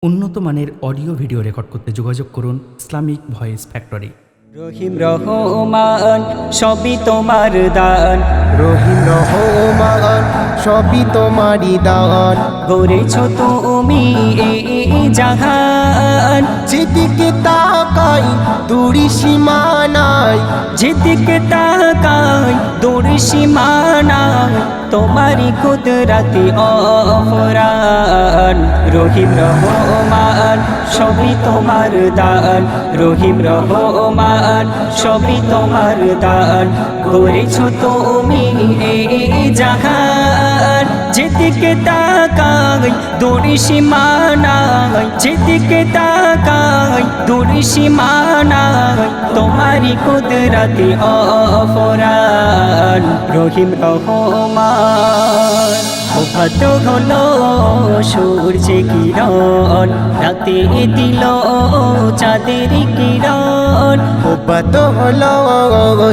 উন্নত মানের audio video record করতে যোগাযোগ করুন ইসলামিক ভয়েস ফ্যাক্টরি। রহিম রহমান সবই তোমার দান, রহিম রহমান সবই তোমারই দান। গড়েছ তুমি এই জাহান, যেদিকে তাকাই দূরি সীমা নাই, যেদিকে তাকাই দূর সীমানা, তোমারই কুদরতি অফরান। রহিম রহমান সবই তোমার দান, রহিম রহমান সবই তোমার দান, গড়েছ তুমি এই জাহান। যেদিকে তাকাই দূর সীমানা, যেদিকে তাকাই দূর সীমানা, তোমারই কুদরতি অফরান। রহিম রহমান কত হলো সূর্যে কিরণ, রাতে দিল চাঁদের কিরণ। কত হলো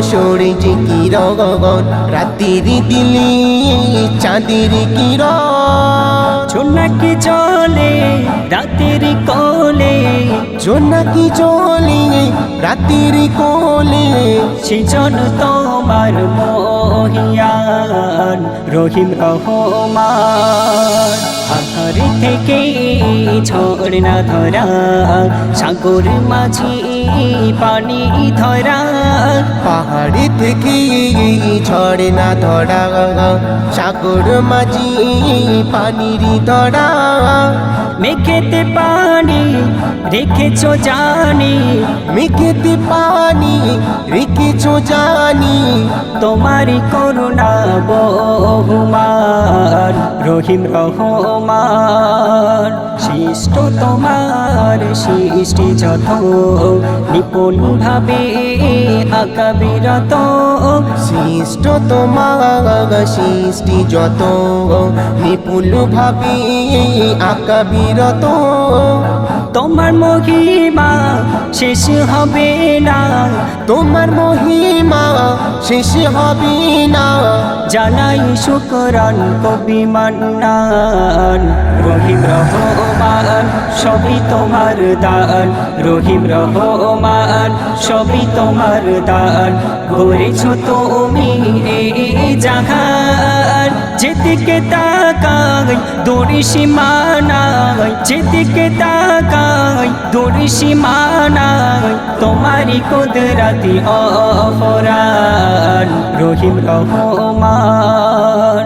সূর্য কিরণ, রাতের দিলি চাঁদের কিরণ। জোনাকি চলে রাতের কোলে, জোনাকি চলে রাতের কোলে, সেজন তোমার মহিয়ান। রহিম রহমান আধার থেকে ঝর্ণা ধরা, সাগর মাঝি পানি ধরা। পাহাড়ি থেকে ঝর্ণা ধরা, সাগর মাঝি পানির ধরা। মেঘেতে পানি রেখেছ জানি, মেঘেতে পানি রেখেছ জানি, তোমারই করুণা বহুমান। রহিম রহমান সৃষ্ট তোমার সৃষ্টি যত, নিপুণ ভাবে আঁকা বিরত। সৃষ্ট তোমার সৃষ্টি যত, নিপুণ ভাবে আঁকা বিরত। তোমার মহিমা শেষ হবে না, তোমার মহিমা শেষ হবে না, জানাই শুকরান কবি মান্নান। রহিম রহমান সবই তোমার দান, রহিম রহমান সবই তোমার দান, গড়েছ তুমি এই জাহান। যেদিকে তাকাই দূর সীমানা, যেদিকে তাকাই দূর সীমানা, তোমারই কুদরতি অফরান। রহিম রহমান।